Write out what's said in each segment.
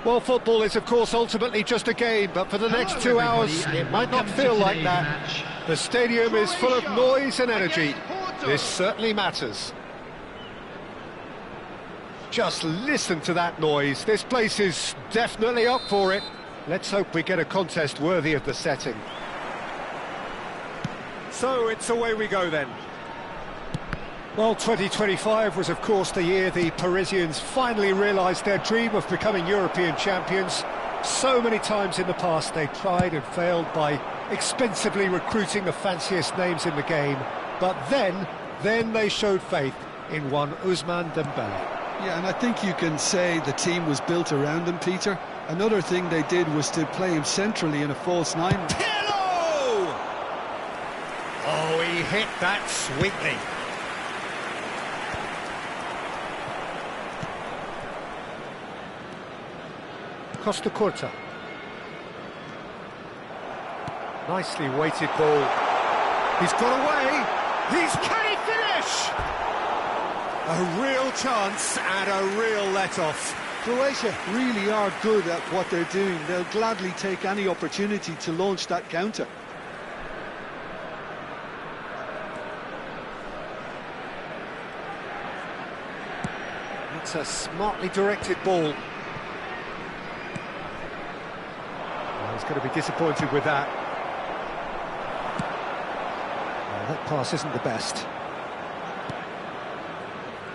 Well, football is, of course, ultimately just a game, but for the next 2 hours, it might not feel like that. The stadium is full of noise and energy. This certainly matters. Just listen to that noise. This place is definitely up for it. Let's hope we get a contest worthy of the setting. So it's away we go then. Well, 2025 was, of course, the year the Parisians finally realised their dream of becoming European champions. So many times in the past they tried and failed by expensively recruiting the fanciest names in the game. But then they showed faith in one Ousmane Dembélé. Yeah, and I think you can say the team was built around him, Peter. Another thing they did was to play him centrally in a false nine. Pirlo! Oh, he hit that sweetly. Costa Curta. Nicely weighted ball. He's got away. Can he finish? A real chance and a real let-off. Croatia really are good at what they're doing. They'll gladly take any opportunity to launch that counter. It's a smartly directed ball. He's going to be disappointed with that. That pass isn't the best.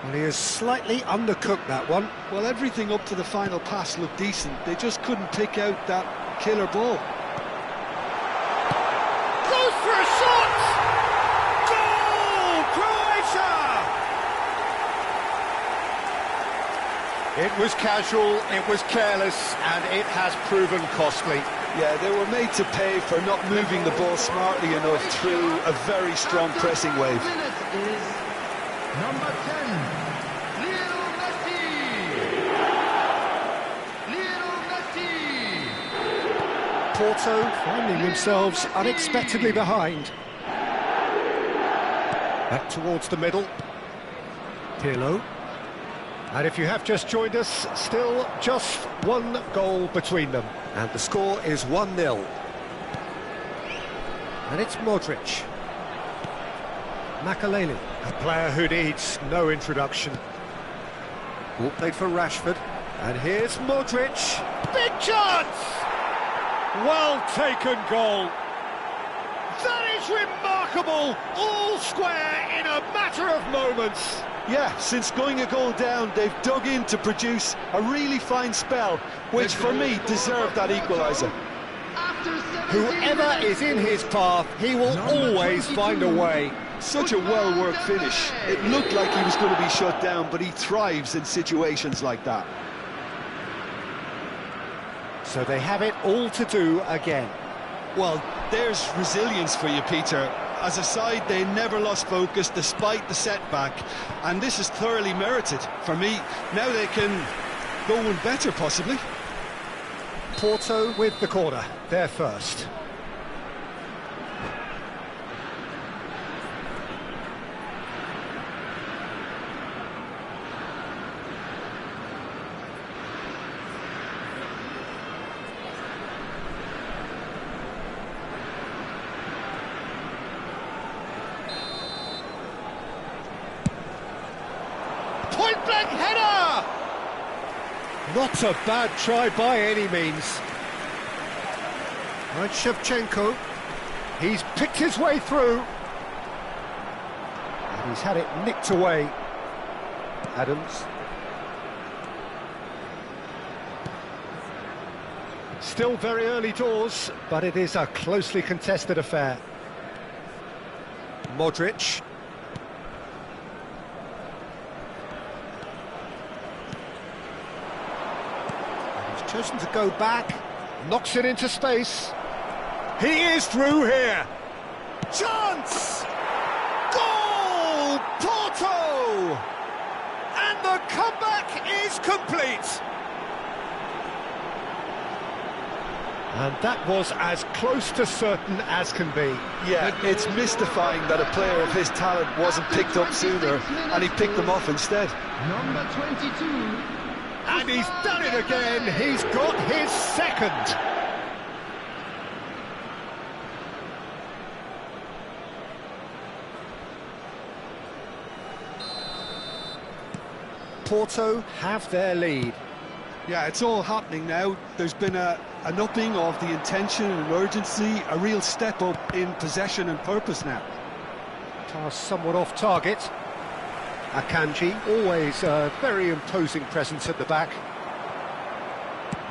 Well, he has slightly undercooked that one. Well, everything up to the final pass looked decent. They just couldn't pick out that killer ball. Goes for a shot! Goal! Croatia! It was casual, it was careless, and it has proven costly. Yeah, they were made to pay for not moving the ball smartly enough through a very strong pressing wave. Number 10, Lionel Messi. Lionel Messi. Porto finding themselves unexpectedly behind. Back towards the middle. Pirlo. And if you have just joined us, still just one goal between them. And the score is 1-0. And it's Modric. Makaleli, a player who needs no introduction. Ball played for Rashford. And here's Modric. Big chance! Well taken goal. That is remarkable. All square in a matter of moments. Yeah, since going a goal down, they've dug in to produce a really fine spell, which for me deserved that equaliser. Whoever is in his path, he will always find a way. Such a well-worked finish. It looked like he was going to be shut down, but he thrives in situations like that. So they have it all to do again. Well, there's resilience for you, Peter. As a side, they never lost focus despite the setback, and this is thoroughly merited for me. Now they can go one better, possibly. Porto with the corner, they're first. Point-blank header! Not a bad try by any means. Right, Shevchenko. He's picked his way through. And he's had it nicked away. Adams. Still very early doors, but it is a closely contested affair. Modric. Chosen to go back, knocks it into space. He is through here. Chance! Goal! Porto! And the comeback is complete. And that was as close to certain as can be. Yeah, it's mystifying that a player of his talent wasn't picked up sooner, and he picked them off instead. Number 22, And he's done it again. He's got his second. Porto have their lead. Yeah, it's all happening now. There's been an upping of the intention and urgency, a real step up in possession and purpose now. Pass somewhat off target. Akanji, always a very imposing presence at the back.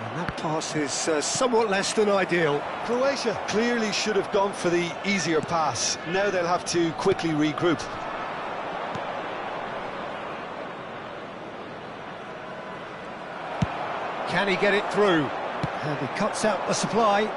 And that pass is somewhat less than ideal. Croatia clearly should have gone for the easier pass. Now they'll have to quickly regroup. Can he get it through? And he cuts out the supply.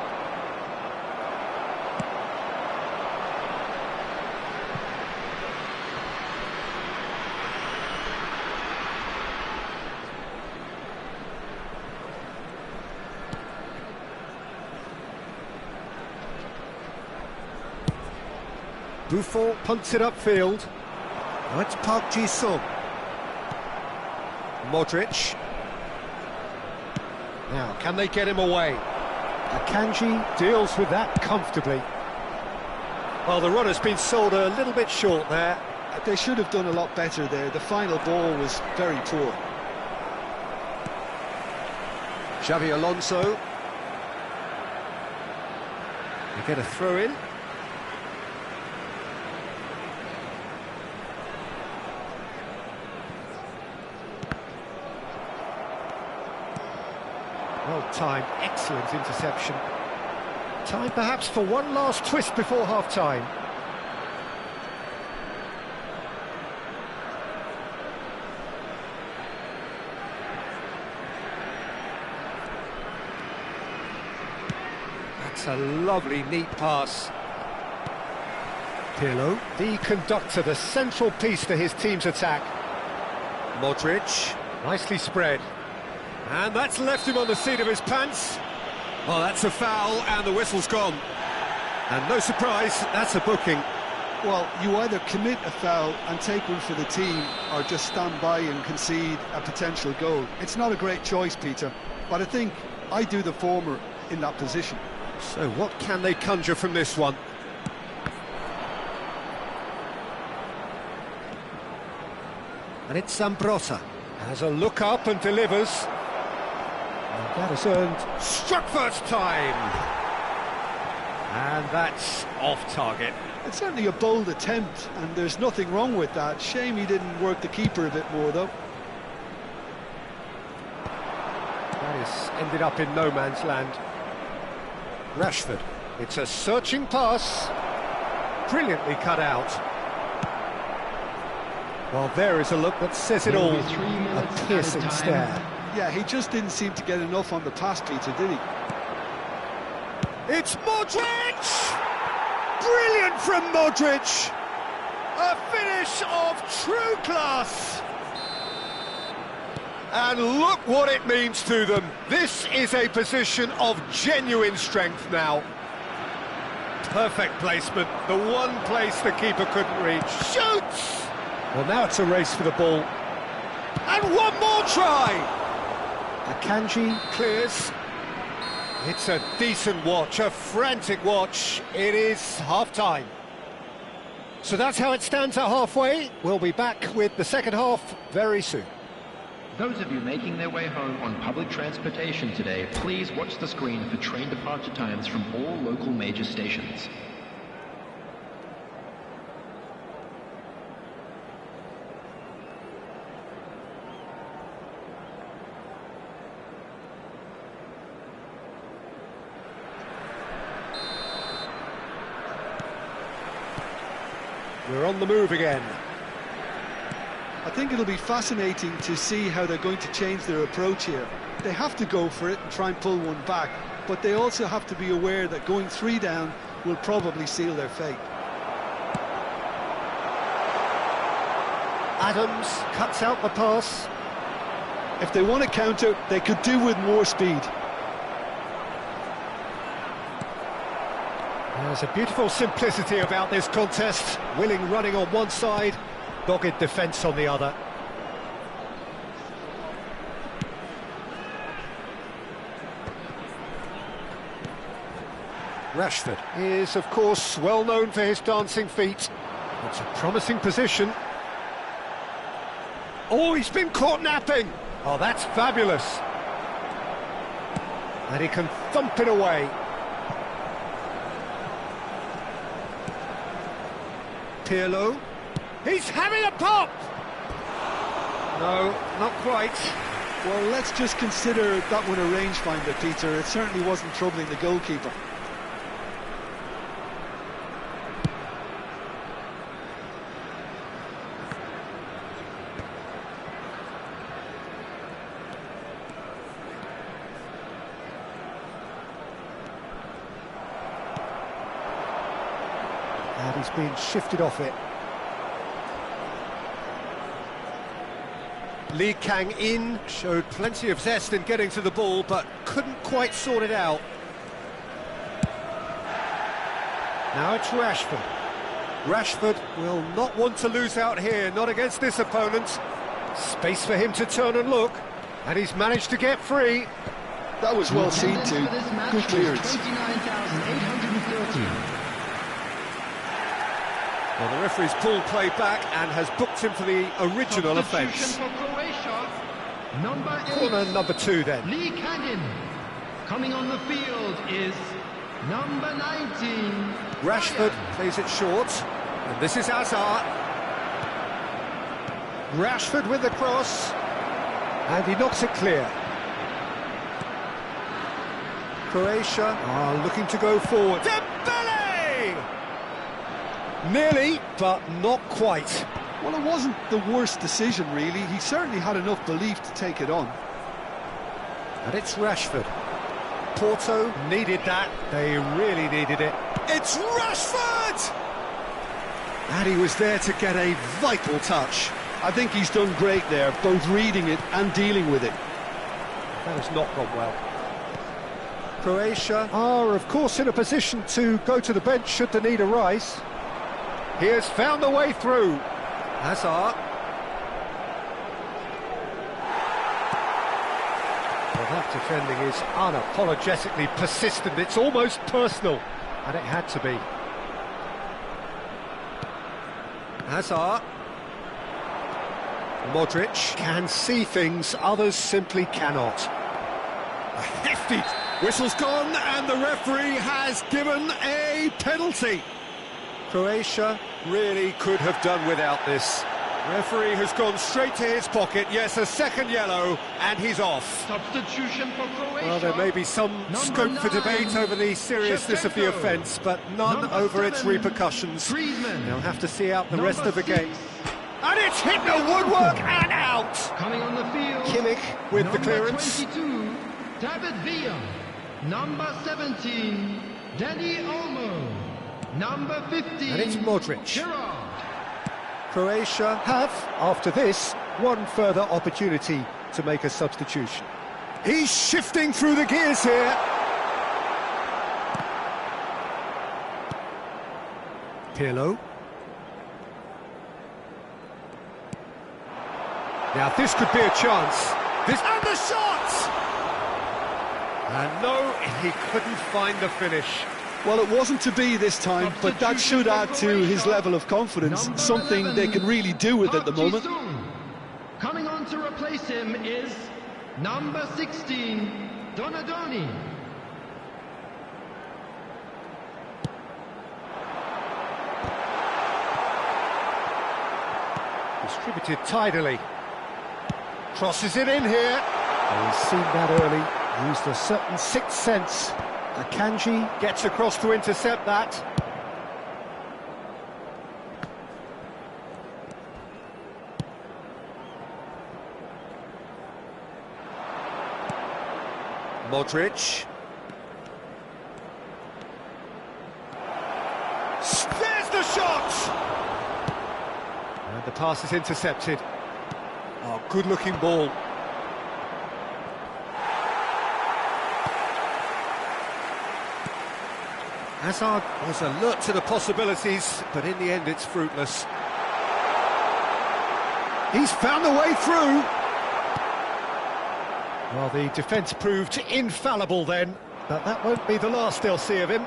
Buffon punts it upfield. Now it's Park Ji-sung. Modric. Now, can they get him away? Akanji deals with that comfortably. Well, the run has been sold a little bit short there. They should have done a lot better there. The final ball was very poor. Xavi Alonso. They get a throw in. Well-timed, excellent interception. Time perhaps for one last twist before half-time. That's a lovely, neat pass. Pirlo, the conductor, the central piece to his team's attack. Modric, nicely spread. And that's left him on the seat of his pants. Well, that's a foul, and the whistle's gone. And no surprise, that's a booking. Well, you either commit a foul and take one for the team, or just stand by and concede a potential goal. It's not a great choice, Peter, but I think I do the former in that position. So what can they conjure from this one? And it's Zambrotta. Has a look up and delivers. And that has earned struck first time. And that's off target. It's certainly a bold attempt, and there's nothing wrong with that. Shame he didn't work the keeper a bit more, though. That has ended up in no man's land. Rashford. It's a searching pass. Brilliantly cut out. Well, there is a look that says it all. A piercing stare. Yeah, he just didn't seem to get enough on the pass, Peter, did he? It's Modric! Brilliant from Modric! A finish of true class! And look what it means to them. This is a position of genuine strength now. Perfect placement, the one place the keeper couldn't reach. Shoots! Well, now it's a race for the ball. And one more try! Akanji clears. It's a decent watch, a frantic watch. It is half-time. So that's how it stands at halfway. We'll be back with the second half very soon. Those of you making their way home on public transportation today, please watch the screen for train departure times from all local major stations. We're on the move again. I think it'll be fascinating to see how they're going to change their approach here. They have to go for it and try and pull one back, but they also have to be aware that going 3 down will probably seal their fate. Adams cuts out the pass. If they want to counter, they could do with more speed. There's a beautiful simplicity about this contest. Willing running on one side, dogged defence on the other. Rashford is, of course, well known for his dancing feet. It's a promising position. Oh, he's been caught napping! Oh, that's fabulous! And he can thump it away. Pirlo. He's having a pop! No, not quite. Well, let's just consider that one a rangefinder, Peter. It certainly wasn't troubling the goalkeeper. And he's been shifted off it. Lee Kang-in showed plenty of zest in getting to the ball, but couldn't quite sort it out. Now it's Rashford. Rashford will not want to lose out here, not against this opponent. Space for him to turn and look, and he's managed to get free. That was well seen too. Good clearance. 29,830. Well, the referee's pulled play back and has booked him for the original offence. For Croatia, number 8. Corner number 2 then. Lee Kang-in. Coming on the field is number 19. Rashford plays it short, and this is Hazard. Rashford with the cross, and he knocks it clear. Croatia are looking to go forward. Dembele! Nearly, but not quite. Well, it wasn't the worst decision, really. He certainly had enough belief to take it on. And it's Rashford. Porto needed that. They really needed it. It's Rashford! And he was there to get a vital touch. I think he's done great there, both reading it and dealing with it. That has not gone well. Croatia are, of course, in a position to go to the bench should the need arise. He has found the way through. Hazard. Well, that defending is unapologetically persistent. It's almost personal, and it had to be. Hazard. Modric can see things others simply cannot. A hefty whistle's gone, and the referee has given a penalty. Croatia really could have done without this. Referee has gone straight to his pocket. Yes, a second yellow, and he's off. Substitution for Croatia. Well, there may be some scope for debate over the seriousness of the offence, but none over its repercussions. They'll have to see out the rest of the game. And it's hit the woodwork and out! Coming on the field, Kimmich with the clearance. Number 22, David Villa. Number 17, Danny Olmo. Number 15, And it's Modric. Gerrard. Croatia have, after this, one further opportunity to make a substitution. He's shifting through the gears here. Pirlo. Now this could be a chance. This and the shot! And no, he couldn't find the finish. Well, it wasn't to be this time, but that should add to his level of confidence, Number something 11, they can really do with at the moment. Coming on to replace him is number 16, Donadoni. Distributed tidily. Crosses it in here. Oh, he's seen that early. Used a certain sixth sense. Akanji gets across to intercept that. Modric. There's the shot! And the pass is intercepted. Oh, good-looking ball. Hazard was alert to the possibilities, but in the end it's fruitless. He's found the way through. Well, the defence proved infallible then, but that won't be the last they'll see of him.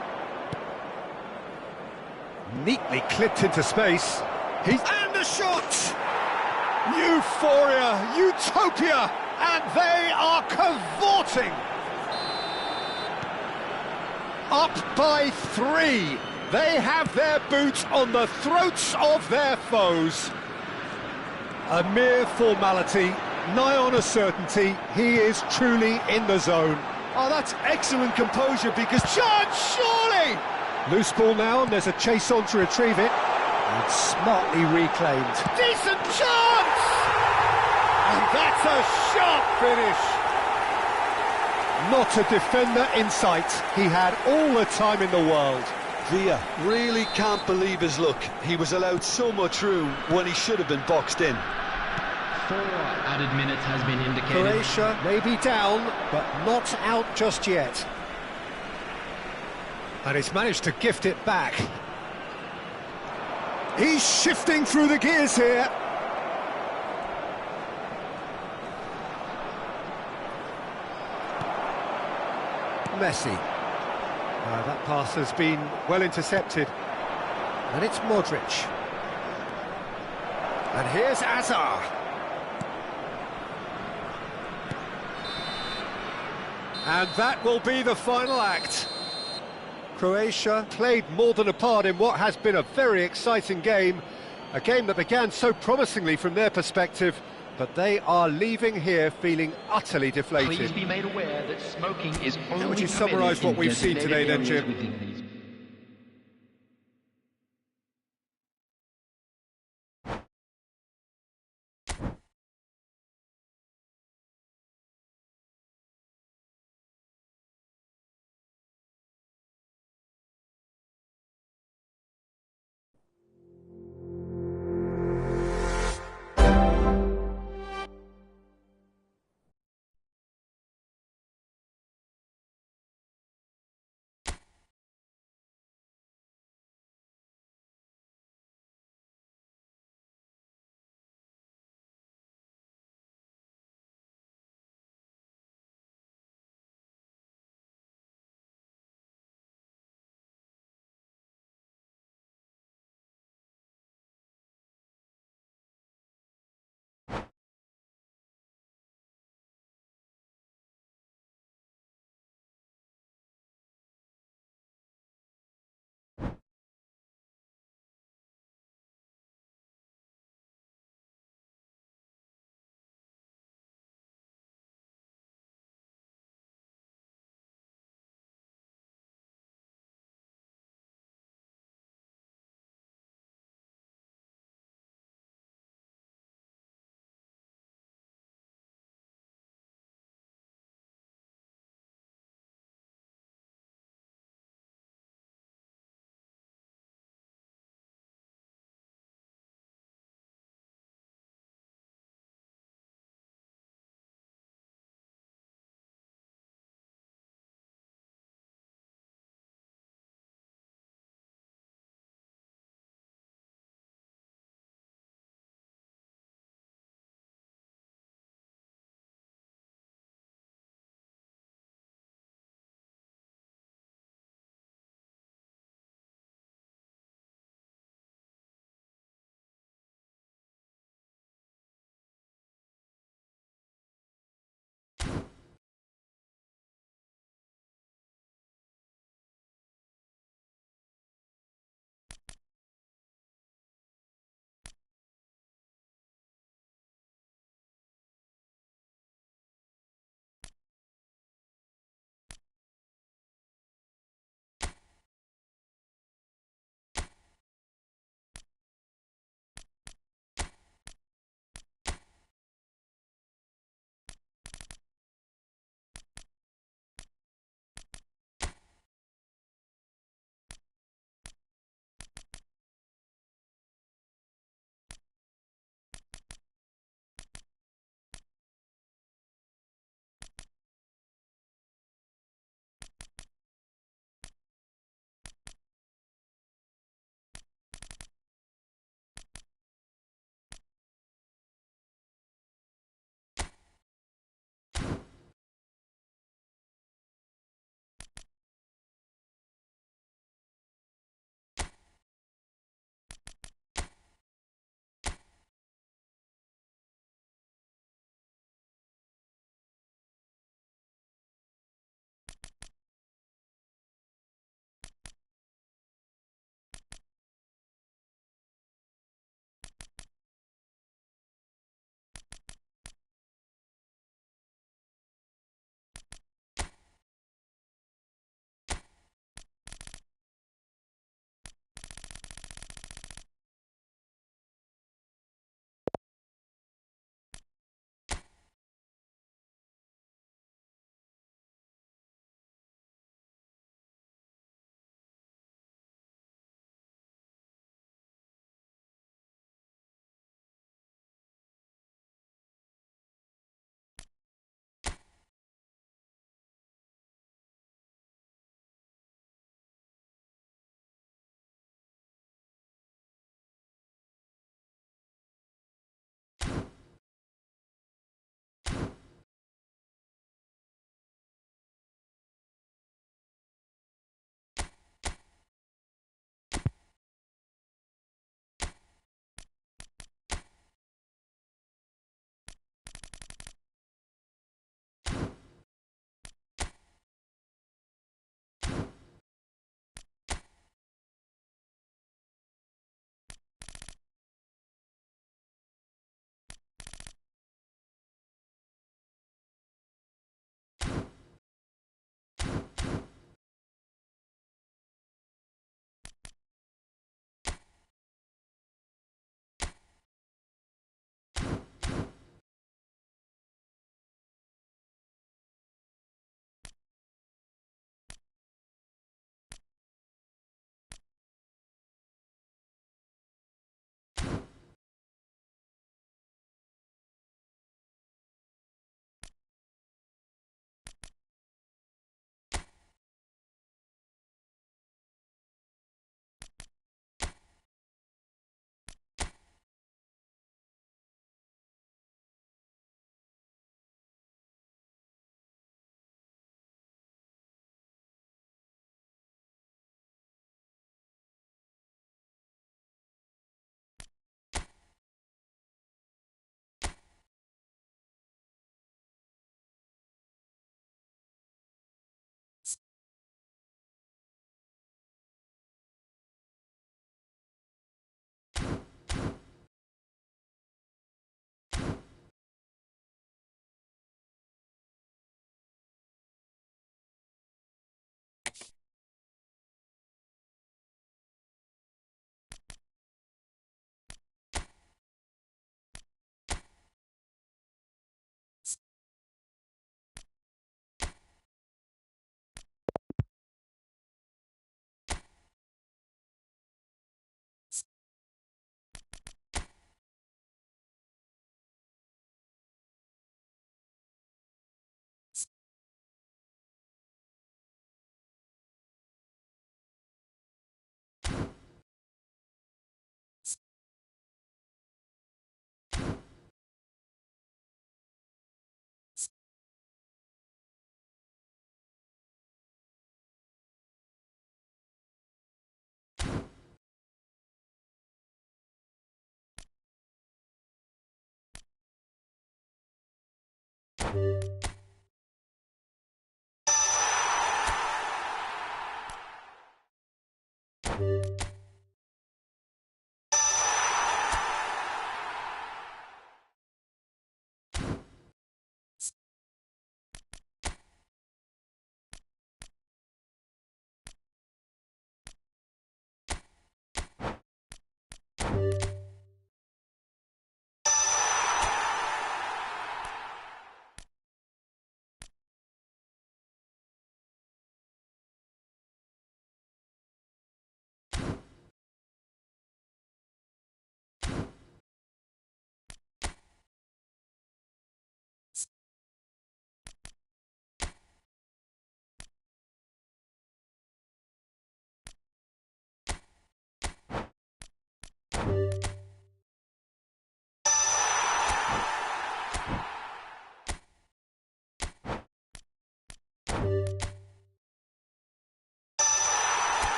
Neatly clipped into space. And the shot! Euphoria, utopia, and they are cavorting! Up by 3. They have their boots on the throats of their foes. A mere formality, nigh on a certainty. He is truly in the zone. Oh, that's excellent composure because... Chance, surely! Loose ball now, and there's a chase on to retrieve it. And smartly reclaimed. Decent chance! And that's a sharp finish. Not a defender in sight. He had all the time in the world. Villa really can't believe his luck. He was allowed so much room when he should have been boxed in. 4 added minutes has been indicated. Croatia may be down, but not out just yet. And he's managed to gift it back. He's shifting through the gears here. Messi. That pass has been well intercepted. And it's Modric. And here's Azar. And that will be the final act. Croatia played more than a part in what has been a very exciting game. A game that began so promisingly from their perspective, but they are leaving here feeling utterly deflated. Please be made aware that smoking is only How would you summarise what we've seen today then, Jim?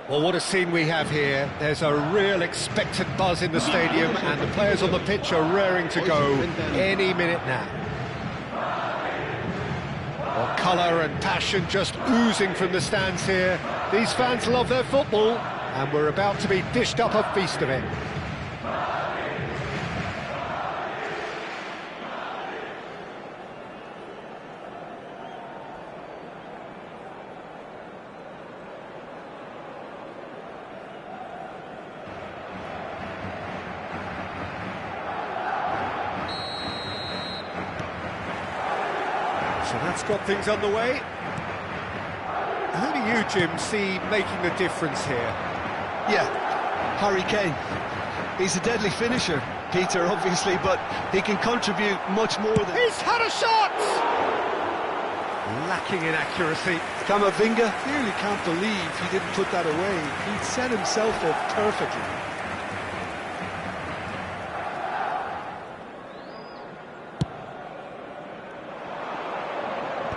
Well, what a scene we have here. There's a real expectant buzz in the stadium, and the players on the pitch are raring to go any minute now. Well, colour and passion just oozing from the stands here. These fans love their football, and we're about to be dished up a feast of it. So that's got things underway. Who do you, Jim, see making the difference here? Yeah, Harry Kane. He's a deadly finisher, Peter, obviously, but he can contribute much more than... He's had a shot! Lacking in accuracy. Camavinga clearly can't believe he didn't put that away. He'd set himself up perfectly.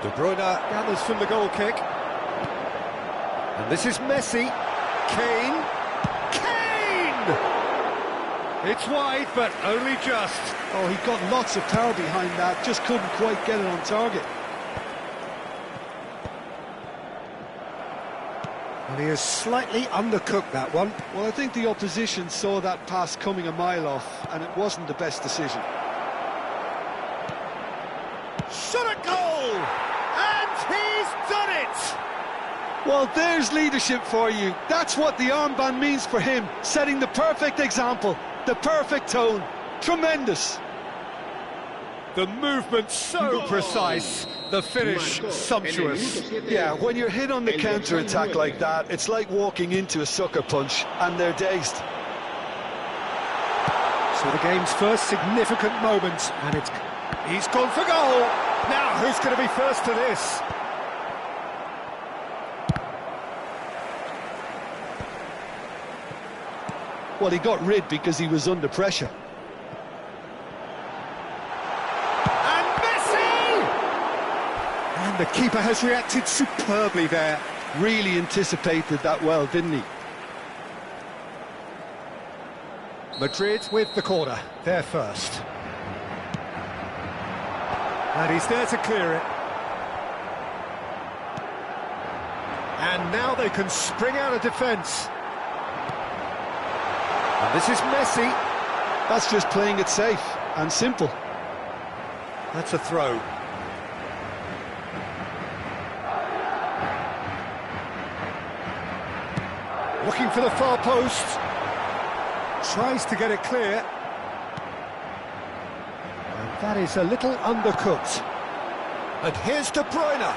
De Bruyne gathers from the goal kick. And this is Messi. Kane. Kane! It's wide, but only just. Oh, he got lots of power behind that, just couldn't quite get it on target. And he has slightly undercooked that one. Well, I think the opposition saw that pass coming a mile off, and it wasn't the best decision. Shot at goal! And he's done it! Well, there's leadership for you. That's what the armband means for him, setting the perfect example, the perfect tone. Tremendous. The movement so precise, the finish sumptuous. Yeah, when you're hit on the counter-attack like that, it's like walking into a sucker punch, and they're dazed. So the game's first significant moment, and he's gone for goal. Now, who's going to be first to this? Well, he got rid because he was under pressure. And Messi! And the keeper has reacted superbly there. Really anticipated that well, didn't he? Madrid with the corner, they're first. And he's there to clear it. And now they can spring out of defence. And this is Messi. That's just playing it safe and simple. That's a throw. Looking for the far post. Tries to get it clear. And that is a little undercooked. And here's De Bruyne.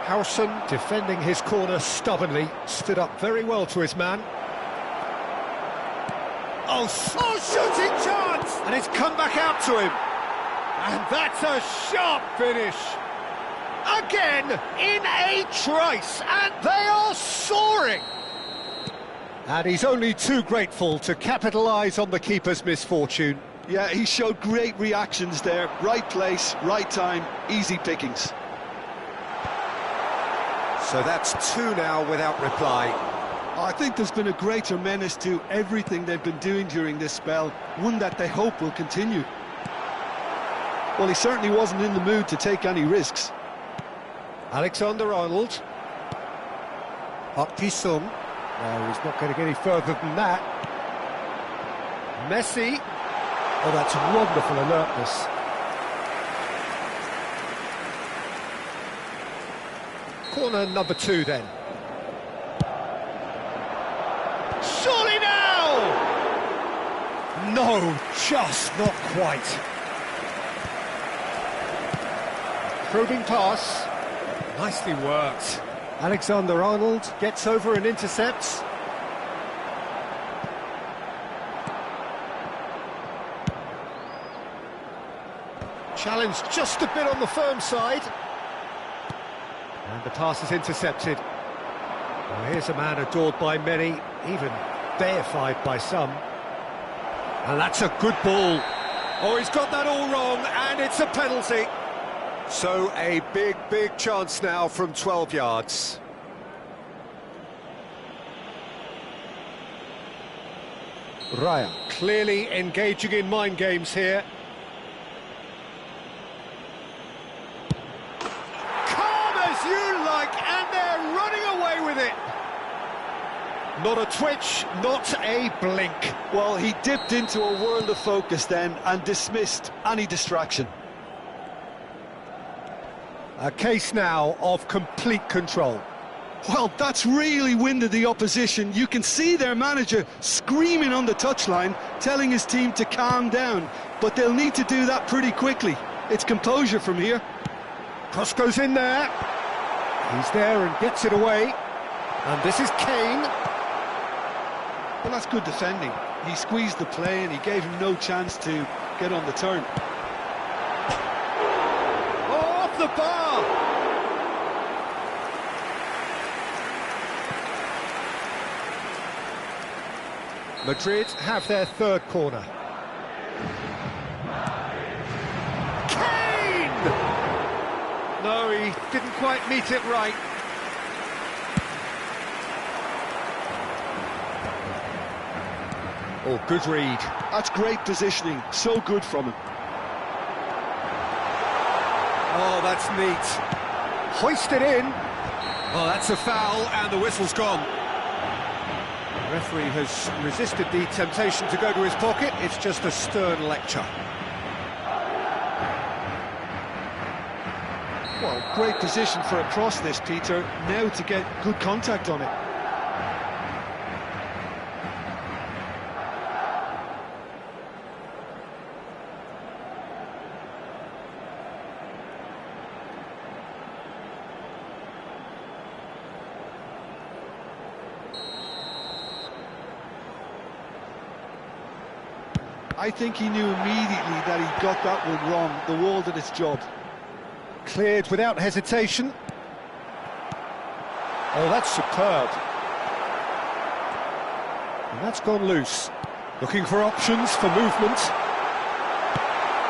Howson defending his corner stubbornly, stood up very well to his man. Oh, shooting chance! And it's come back out to him. And that's a sharp finish. Again, in a trice, and they are soaring. And he's only too grateful to capitalise on the keeper's misfortune. Yeah, he showed great reactions there. Right place, right time, easy pickings. So that's two now without reply. I think there's been a greater menace to everything they've been doing during this spell, one that they hope will continue. Well, he certainly wasn't in the mood to take any risks. Alexander-Arnold. Park Ji-sung. No, he's not going to get any further than that. Messi. Oh, that's wonderful alertness. Corner number 2 then. Surely now! No, just not quite. Probing pass. Nicely worked. Alexander-Arnold gets over and intercepts. Challenge just a bit on the firm side. And the pass is intercepted. Well, here's a man adored by many, even deified by some. And that's a good ball. Oh, he's got that all wrong, and it's a penalty. So a big chance now from 12 yards. Raya clearly engaging in mind games here. Calm as you like, and they're running away with it. Not a twitch, not a blink. Well, he dipped into a world of focus then and dismissed any distraction. A case now of complete control. Well, that's really winded the opposition. You can see their manager screaming on the touchline, telling his team to calm down. But they'll need to do that pretty quickly. It's composure from here. Cross goes in there. He's there and gets it away. And this is Kane. Well, that's good defending. He squeezed the play and he gave him no chance to get on the turn. Oh, off the bar! Madrid have their third corner. Kane! No, he didn't quite meet it right. Oh, good read. That's great positioning, so good from him. Oh, that's neat. Hoisted in. Oh, that's a foul, and the whistle's gone. The referee has resisted the temptation to go to his pocket. It's just a stern lecture. Well, great position for a cross this, Peter. Now to get good contact on it. I think he knew immediately that he got that one wrong. The wall did its job. Cleared without hesitation. Oh, that's superb. And that's gone loose. Looking for options for movement.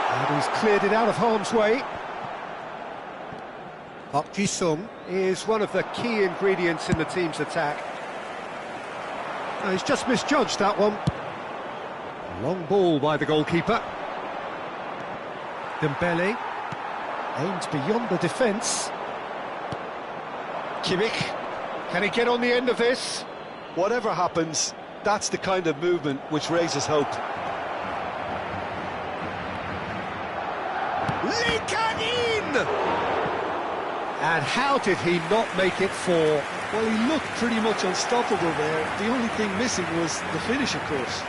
And he's cleared it out of harm's way. Park Ji-sung is one of the key ingredients in the team's attack. Oh, he's just misjudged that one. Long ball by the goalkeeper. Dembele aims beyond the defence. Kimmich, can he get on the end of this? Whatever happens, that's the kind of movement which raises hope. Likanin! And how did he not make it four? Well, he looked pretty much unstoppable there. The only thing missing was the finish, of course.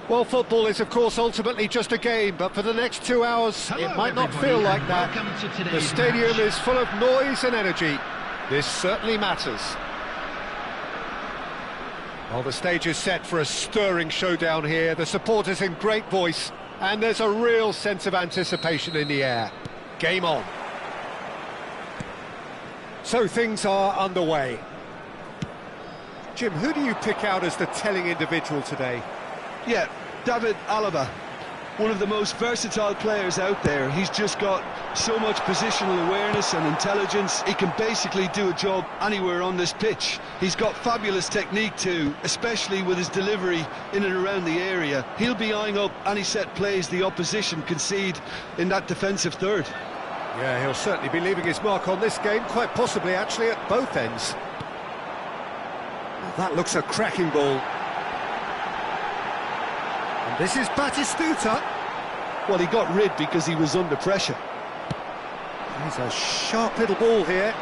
Well, football is, of course, ultimately just a game, but for the next 2 hours, Hello, it might not everybody, feel like and that. welcome to The today's stadium match. is full of noise and energy. This certainly matters. Well, the stage is set for a stirring showdown here. The supporters in great voice, and there's a real sense of anticipation in the air. Game on. So things are underway. Jim, who do you pick out as the telling individual today? Yeah, David Alaba, one of the most versatile players out there. He's just got so much positional awareness and intelligence. He can basically do a job anywhere on this pitch. He's got fabulous technique too, especially with his delivery in and around the area. He'll be eyeing up any set plays the opposition concede in that defensive third. Yeah, he'll certainly be leaving his mark on this game, quite possibly actually at both ends. Well, that looks a cracking ball. And this is Batistuta. Well, he got rid because he was under pressure. He's a sharp little ball here.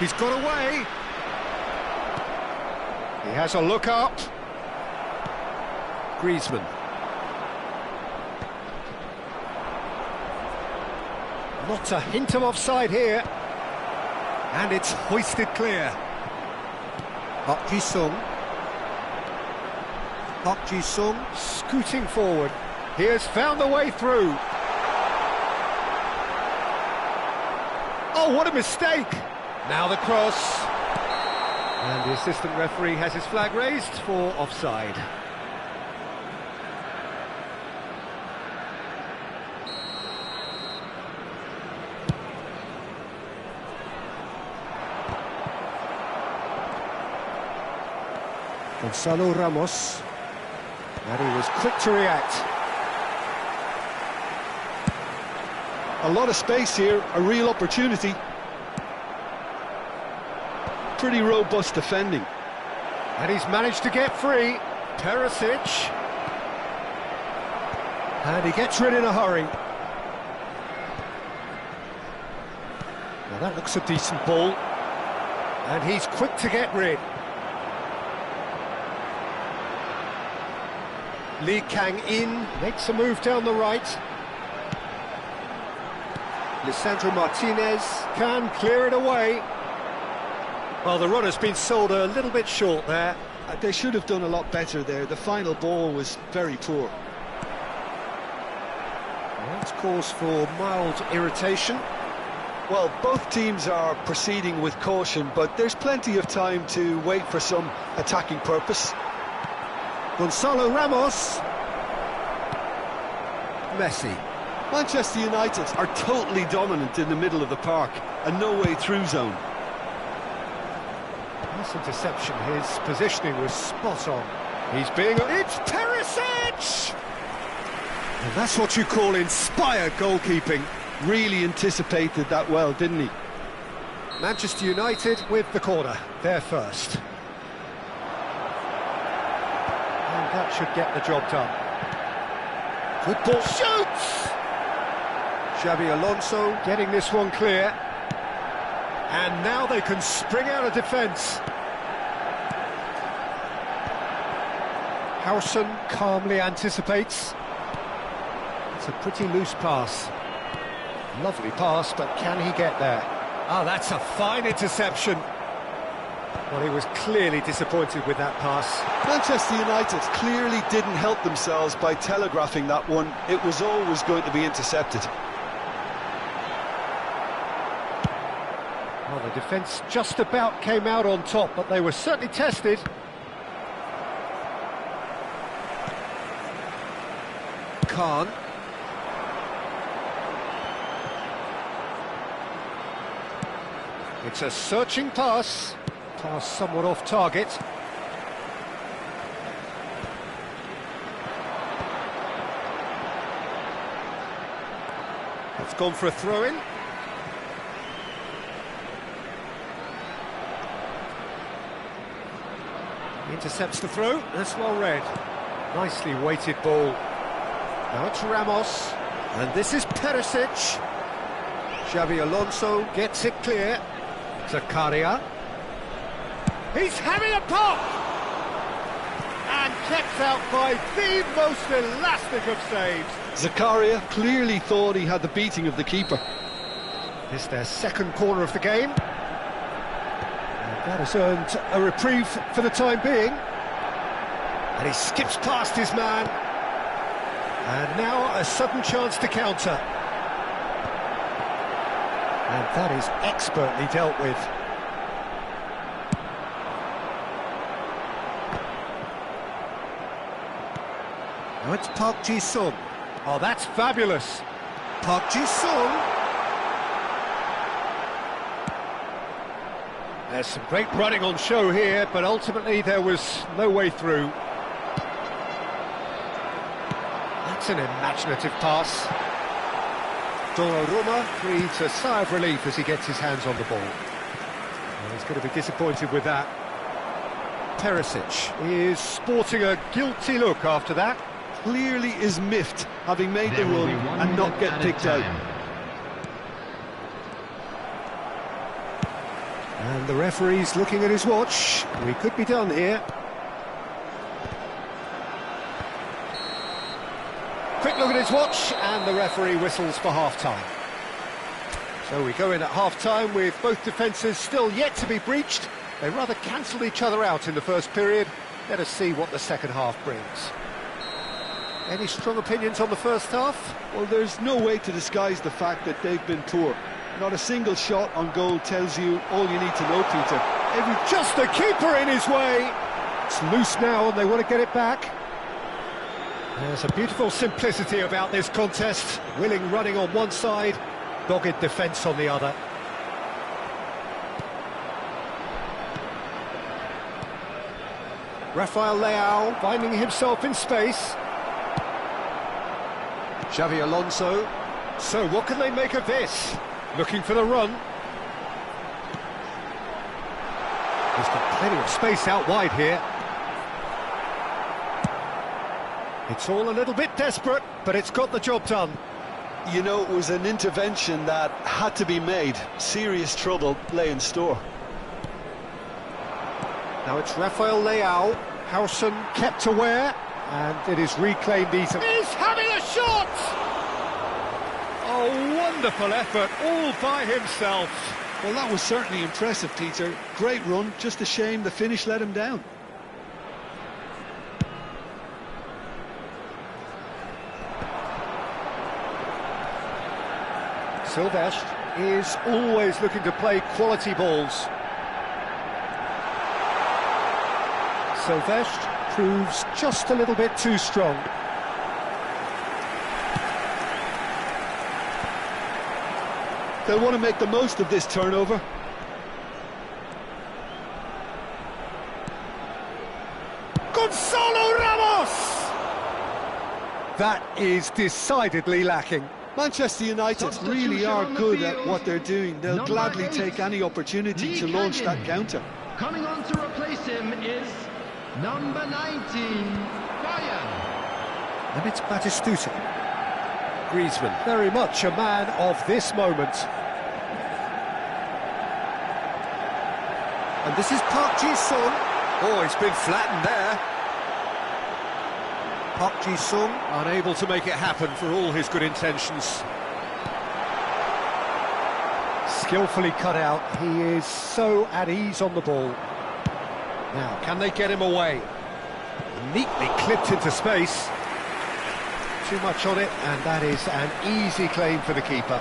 He's got away. He has a look up. Griezmann. Not a hint of offside here. And it's hoisted clear. Park Ji-sung. Park Ji-sung scooting forward. He has found the way through. Oh, what a mistake! Now the cross. And the assistant referee has his flag raised for offside. Gonzalo Ramos, and he was quick to react. A lot of space here, a real opportunity. Pretty robust defending. And he's managed to get free. Perisic. And he gets rid in a hurry. Now that looks a decent ball. And he's quick to get rid. Lee Kang-in makes a move down the right. Lisandro Martinez can clear it away. Well, the run has been sold a little bit short there. They should have done a lot better there. The final ball was very poor. Well, that's cause for mild irritation. Well, both teams are proceeding with caution, but there's plenty of time to wait for some attacking purpose. Gonzalo Ramos. Messi. Manchester United are totally dominant in the middle of the park, a no-way-through zone. Nice interception, his positioning was spot on. He's being... It's Perisic! And that's what you call inspired goalkeeping. Really anticipated that well, didn't he? Manchester United with the corner, they're first. And that should get the job done. Good ball, shoots! Xabi Alonso getting this one clear. And now they can spring out of defence. Howson calmly anticipates. It's a pretty loose pass. Lovely pass, but can he get there? Oh, that's a fine interception. Well, he was clearly disappointed with that pass. Manchester United clearly didn't help themselves by telegraphing that one. It was always going to be intercepted. Well, the defence just about came out on top, but they were certainly tested. Khan. It's a searching pass. Pass somewhat off target. It's gone for a throw-in. Intercepts the throw. That's well read. Nicely weighted ball. Now it's Ramos. And this is Perisic. Xabi Alonso gets it clear. Zakaria. He's having a pop! And kept out by the most elastic of saves. Zakaria clearly thought he had the beating of the keeper. It's their second corner of the game. And that has earned a reprieve for the time being. And he skips past his man. And now a sudden chance to counter. And that is expertly dealt with. Now it's Park Ji-sung. Oh, that's fabulous. Park Ji-sung. There's some great running on show here, but ultimately there was no way through. That's an imaginative pass. Donnarumma breathes a sigh of relief as he gets his hands on the ball. Well, he's going to be disappointed with that. Perisic is sporting a guilty look after that. Clearly is miffed, having made the run and not get picked out. And the referee's looking at his watch. We could be done here. Quick look at his watch, and the referee whistles for half-time. So we go in at half-time with both defences still yet to be breached. They rather cancelled each other out in the first period. Let us see what the second half brings. Any strong opinions on the first half? Well, there's no way to disguise the fact that they've been poor. Not a single shot on goal tells you all you need to know, Peter. Just the keeper in his way. It's loose now and they want to get it back. There's a beautiful simplicity about this contest. Willing running on one side, dogged defence on the other. Rafael Leao finding himself in space. Xavi Alonso. So what can they make of this? Looking for the run. He's got plenty of space out wide here. It's all a little bit desperate, but it's got the job done. You know, it was an intervention that had to be made. Serious trouble lay in store. Now it's Rafael Leao. Howson kept aware, and it is reclaimed easily. He's having a shot! Oh, wonderful effort, all by himself. Well, that was certainly impressive, Peter. Great run, just a shame the finish let him down. Silvestre is always looking to play quality balls. Silvestre proves just a little bit too strong. They'll want to make the most of this turnover. Gonzalo Ramos! That is decidedly lacking. Manchester United really are good at what they're doing. They'll gladly take any opportunity to launch that counter. Coming on to replace him is number 19, Bayern. And it's Batistuta. Griezmann, very much a man of this moment. And this is Park Ji-sung. Oh, he's been flattened there. Park Ji-sung unable to make it happen for all his good intentions. Skillfully cut out. He is so at ease on the ball. Now, can they get him away? Neatly clipped into space. Too much on it, and that is an easy claim for the keeper.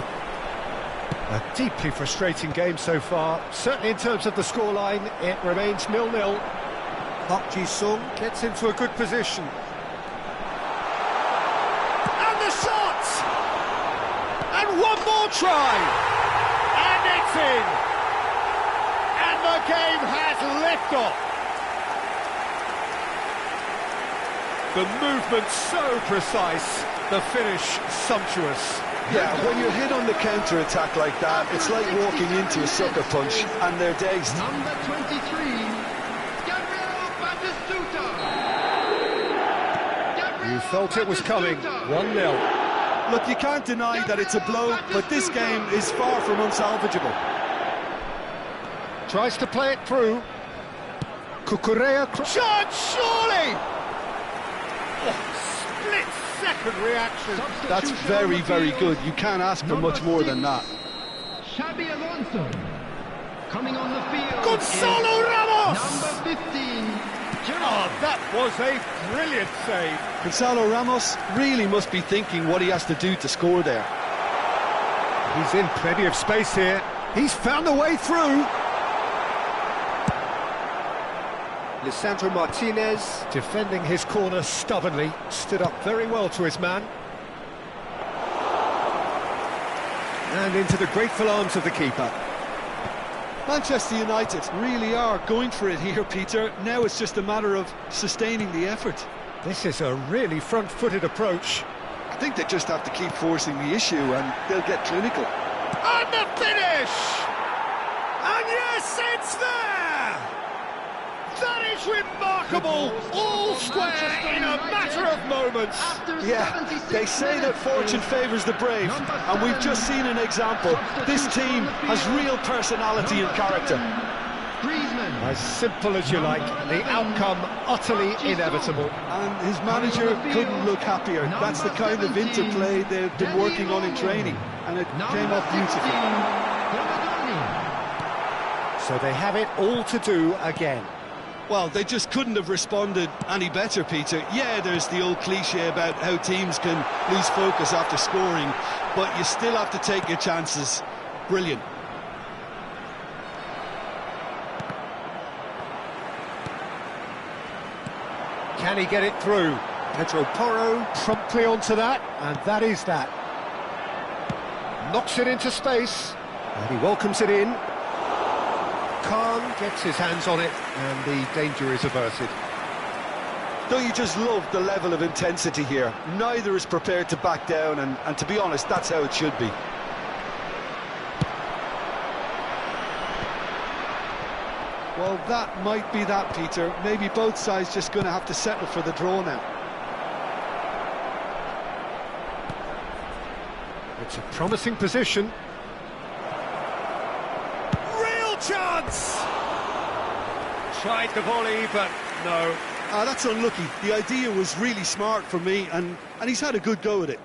A deeply frustrating game so far. Certainly in terms of the scoreline, it remains 0-0. Park Ji-sung gets into a good position. And the shot! And one more try! And it's in! And the game has liftoff! The movement so precise, the finish sumptuous. Yeah, when you're hit on the counter-attack like that, it's like walking into a sucker punch, and they're dazed. Number 23, Gabriel Batistuta. You felt it was coming, 1-0. Look, you can't deny that it's a blow, but this game is far from unsalvageable. Tries to play it through. Cucurella, shot, surely! split-second reaction. That's very, very good. You can't ask for much more than that. Xabi Alonso. Coming on the field Gonzalo Ramos! number 15. Oh, that was a brilliant save. Gonzalo Ramos really must be thinking what he has to do to score there. He's in plenty of space here. He's found a way through. Lisandro Martinez, defending his corner stubbornly, stood up very well to his man. And into the grateful arms of the keeper. Manchester United really are going for it here, Peter. Now it's just a matter of sustaining the effort. This is a really front-footed approach. I think they just have to keep forcing the issue and they'll get clinical. And the finish! And yes, it's there! That is remarkable! All square in a matter of moments. Yeah, they say that fortune favours the brave, and we've just seen an example. This team has real personality and character. As simple as you like, the outcome utterly inevitable. And his manager couldn't look happier. That's the kind of interplay they've been working on in training, and it came off beautifully. So they have it all to do again. Well, they just couldn't have responded any better, Peter. Yeah, there's the old cliche about how teams can lose focus after scoring, but you still have to take your chances. Brilliant. Can he get it through? Pedro Porro promptly onto that, and that is that. Knocks it into space, and he welcomes it in. Khan gets his hands on it, and the danger is averted. Don't you just love the level of intensity here? Neither is prepared to back down, and to be honest, that's how it should be. Well, that might be that, Peter. Maybe both sides just going to have to settle for the draw now. It's a promising position. Real chance! Tried the volley, but no. That's unlucky. The idea was really smart for me, and he's had a good go at it.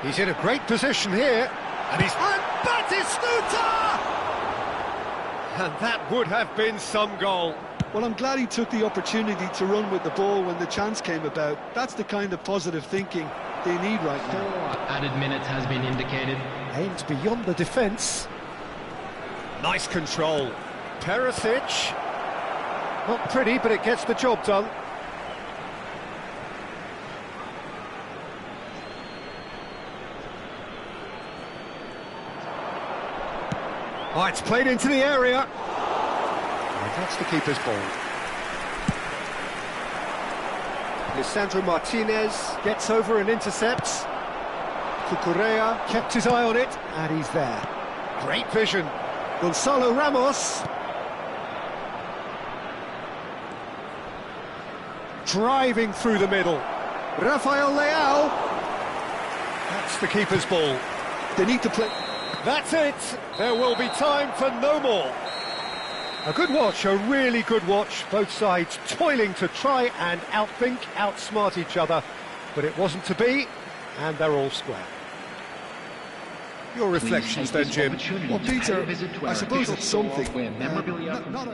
He's in a great position here, and he's... And Batistuta! And that would have been some goal. Well, I'm glad he took the opportunity to run with the ball when the chance came about. That's the kind of positive thinking they need right now. 4 added minutes has been indicated. Aimed beyond the defence. Nice control. Perisic. Not pretty, but it gets the job done. Oh, it's played into the area. And that's the keeper's ball. Lisandro Martinez gets over and intercepts. Cucurella kept his eye on it, and he's there. Great vision. Gonzalo Ramos. Driving through the middle. Rafael Leao. That's the keeper's ball. They need to play... That's it. There will be time for no more. A good watch, a really good watch. Both sides toiling to try and outthink, outsmart each other. But it wasn't to be, and they're all square. Your reflections then, Jim. Well, Peter, I suppose it's something. Where memorabilia Not